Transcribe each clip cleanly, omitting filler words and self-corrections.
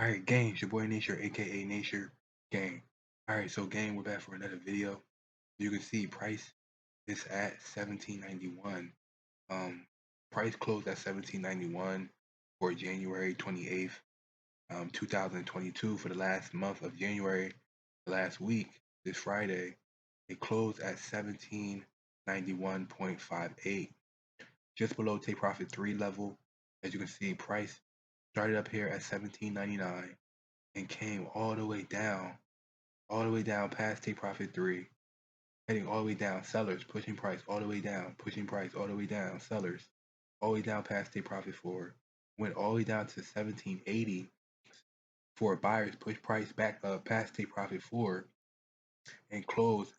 Alright, gang, it's your boy Nature, aka Nature Gang. Alright, so gang, we're back for another video. You can see price is at 1791. Um Price closed at 1791 for January 28th, 2022 for the last month of January. The last week, this Friday, it closed at 1791.58. Just below take profit 3 level. As you can see, price started up here at 1799 and came all the way down past take profit 3, heading all the way down, sellers pushing price all the way down, pushing price all the way down, sellers all the way down past take profit 4, went all the way down to 1780 for buyers, push price back up past take profit 4 and closed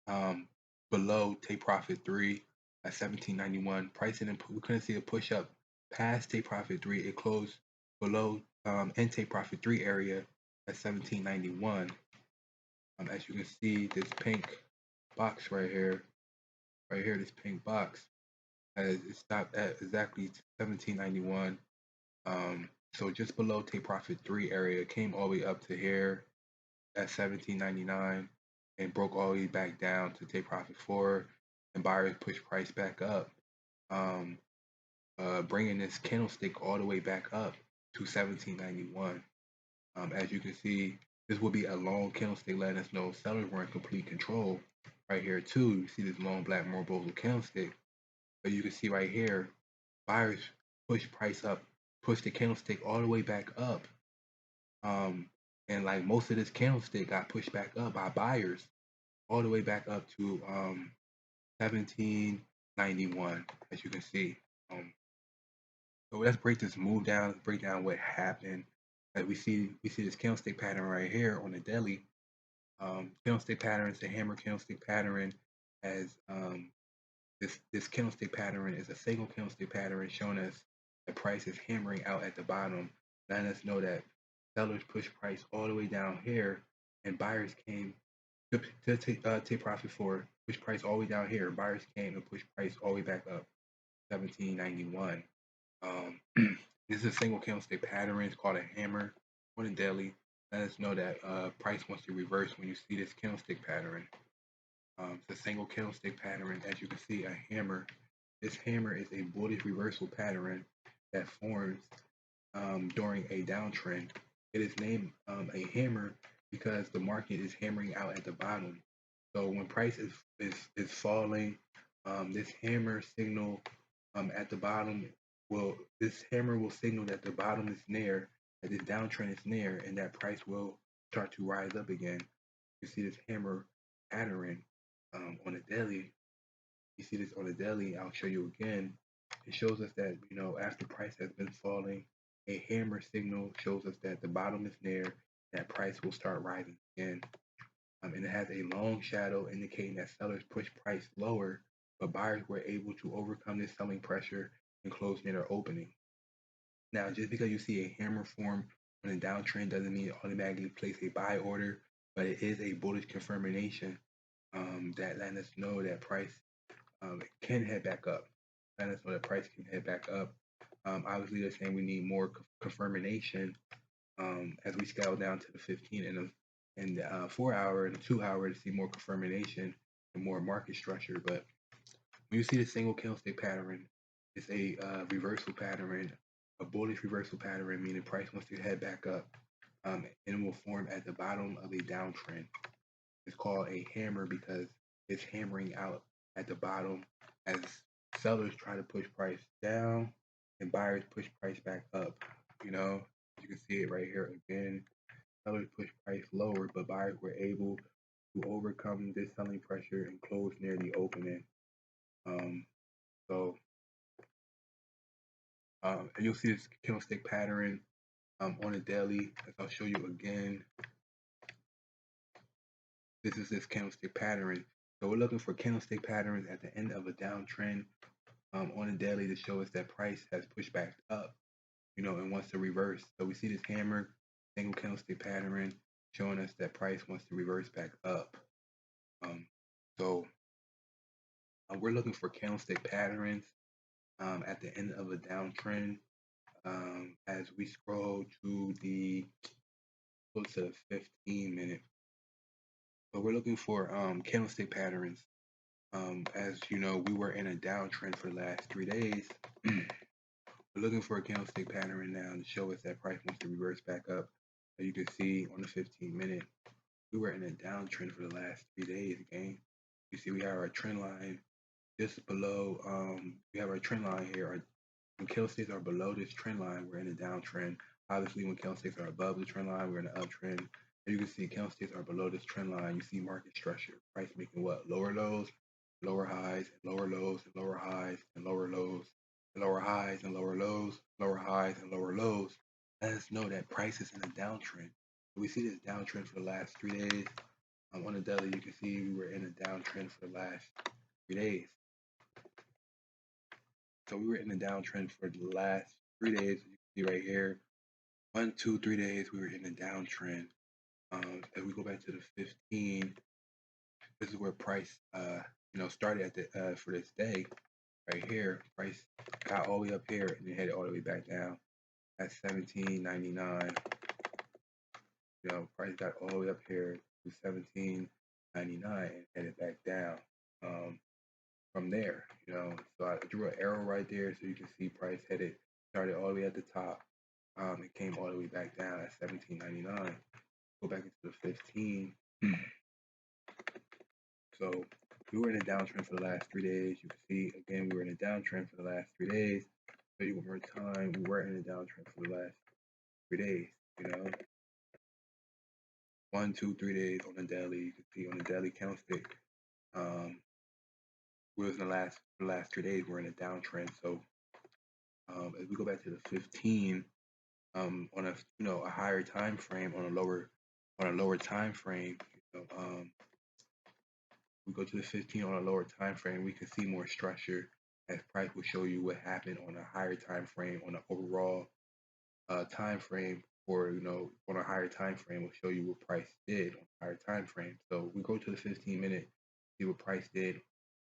um, below take profit 3 at 1791. Pricing, we couldn't see a push up past take profit 3. It closed below end take profit 3 area at 1791. As you can see, this pink box right here, this pink box, it stopped at exactly 1791. So just below take profit 3 area, came all the way up to here at 1799 and broke all the way back down to take profit 4, and buyers push price back up, bringing this candlestick all the way back up to 1791. As you can see, this will be a long candlestick letting us know sellers were in complete control. Right here too, you see this long black Marubozo candlestick. But you can see right here, buyers push price up, push the candlestick all the way back up. And like most of this candlestick got pushed back up by buyers all the way back up to 1791, as you can see. So let's break this move down. Let's break down what happened. As we see this candlestick pattern right here on the daily. Candlestick pattern is a hammer candlestick pattern. As this candlestick pattern is a single candlestick pattern showing us the price is hammering out at the bottom, letting us know that sellers push price all the way down here, and buyers came to take profit for push price all the way down here. Buyers came and push price all the way back up 1791. This is a single candlestick pattern. It's called a hammer on the daily. Let us know that price wants to reverse when you see this candlestick pattern. It's a single candlestick pattern. As you can see, a hammer. This hammer is a bullish reversal pattern that forms during a downtrend. It is named a hammer because the market is hammering out at the bottom. So when price is falling, this hammer signal at the bottom this hammer will signal that the bottom is near, that this downtrend is near, and that price will start to rise up again. You see this hammer pattern on the daily. You see this on the daily. I'll show you again. It shows us that after price has been falling, a hammer signal shows us that the bottom is near, that price will start rising again. And it has a long shadow indicating that sellers push price lower, but buyers were able to overcome this selling pressure and close near their opening. Now, just because you see a hammer form on a downtrend doesn't mean you automatically place a buy order, but it is a bullish confirmation that letting us know that price can head back up. Letting us know that price can head back up. Obviously, they're saying we need more confirmation as we scale down to the 15 and the 4 hour and the 2 hour to see more confirmation and more market structure. But when you see the single candlestick pattern, it's a reversal pattern, a bullish reversal pattern, meaning price wants to head back up, and it will form at the bottom of a downtrend. It's called a hammer because it's hammering out at the bottom as sellers try to push price down and buyers push price back up. You can see it right here again. Sellers push price lower, but buyers were able to overcome this selling pressure and close near the opening. So and you'll see this candlestick pattern on a daily, as I'll show you again. This is this candlestick pattern. So we're looking for candlestick patterns at the end of a downtrend on a daily to show us that price has pushed back up, and wants to reverse. So we see this hammer single candlestick pattern showing us that price wants to reverse back up. So we're looking for candlestick patterns at the end of a downtrend As we scroll to the 15-minute, but we're looking for candlestick patterns. As you know, we were in a downtrend for the last 3 days. We're looking for a candlestick pattern now to show us that price wants to reverse back up. As you can see on the 15-minute, we were in a downtrend for the last 3 days. Again, you see we have our trend line just below. We have our trend line here. When candlesticks are below this trend line, we're in a downtrend. Obviously, when candlesticks are above the trend line, we're in an uptrend. As you can see, candlesticks are below this trend line. You see market structure. Price making what? Lower lows, lower highs, and lower lows, and lower highs, and lower lows, and lower highs, and lower lows, lower highs, and lower lows. Let us know that price is in a downtrend. We see this downtrend for the last 3 days. On the daily, you can see we were in a downtrend for the last 3 days. So we were in a downtrend for the last 3 days. You can see right here, 1, 2, 3 days we were in a downtrend. As we go back to the 15, this is where price, started at the for this day right here. Price got all the way up here and then headed all the way back down at 17.99. Price got all the way up here to 17.99 and headed back down. From there, so I drew an arrow right there so you can see price started all the way at the top. It came all the way back down at 17.99. Go back into the 15. So we were in a downtrend for the last 3 days. You can see again we were in a downtrend for the last 3 days. Show you one more time. We were in a downtrend for the last 3 days. 1, 2, 3 days on the daily. You can see on the daily candlestick. We was in the last 3 days. We're in a downtrend. So as we go back to the 15, on a higher time frame, on a lower time frame, we go to the 15 on a lower time frame, we can see more structure as price will show you what happened on a higher time frame, on an overall time frame, or on a higher time frame will show you what price did on a higher time frame. So we go to the 15-minute, see what price did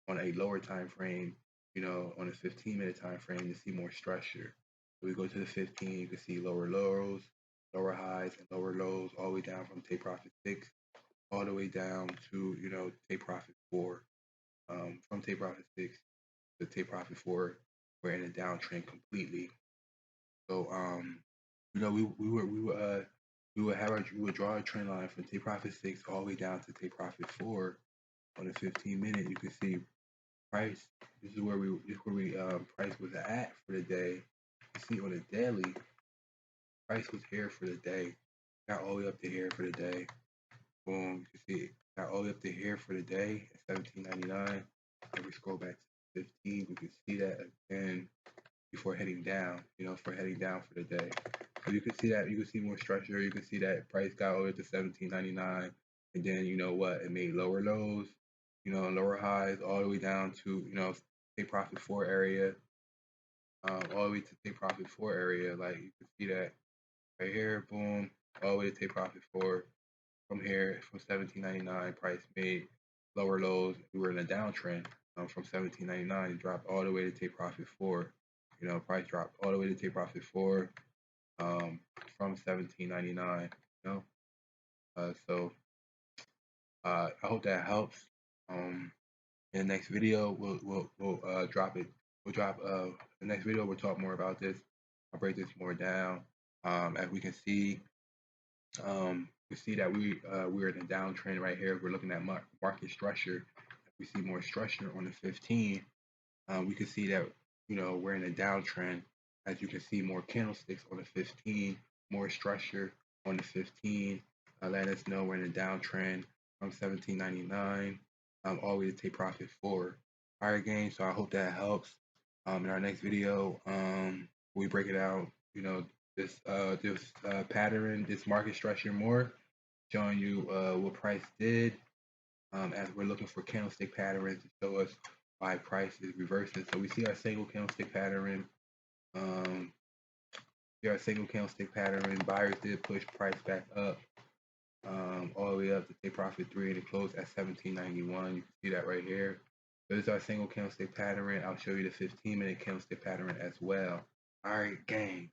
on a lower time frame, on a 15-minute time frame to see more structure. So we go to the 15, you can see lower lows, lower highs, and lower lows, all the way down from take profit 6, all the way down to take profit 4. From take profit 6 to take profit 4, we're in a downtrend completely. So we would draw a trend line from take profit 6 all the way down to take profit 4 on the 15-minute. You can see price. This is where price was at for the day. You see on the daily, price was here for the day. Got all the way up to here for the day. Boom. You see it got all the way up to here for the day at 17.99. If we scroll back to 15, we can see that again before heading down. For heading down for the day. So you can see that. You can see more structure. You can see that price got all the way to 17.99, and then it made lower lows, lower highs, all the way down to take profit 4 area, all the way to take profit 4 area. Like you can see that right here, boom, all the way to take profit 4. From here, from 17.99, price made lower lows. We were in a downtrend. From 17.99, it dropped all the way to take profit 4. Price dropped all the way to take profit 4. From 17.99. So I hope that helps. In the next video, we'll drop it. We'll drop the next video. We'll talk more about this. I'll break this more down. As we can see, we see that we're in a downtrend right here. We're looking at market structure. We see more structure on the 15. We can see that we're in a downtrend. As you can see, more candlesticks on the 15, more structure on the 15. Let us know we're in a downtrend from 17.99 all the way to take profit 4. All right, gang. So I hope that helps. In our next video, we break it out. This pattern, this market structure more, showing you what price did. As we're looking for candlestick patterns to show us why price is reversing. So we see our single candlestick pattern. Buyers did push price back up all the way up to take profit 3, and it closed at 17.91. You can see that right here. So this is our single candlestick pattern. I'll show you the 15-minute candlestick pattern as well. All right, gang.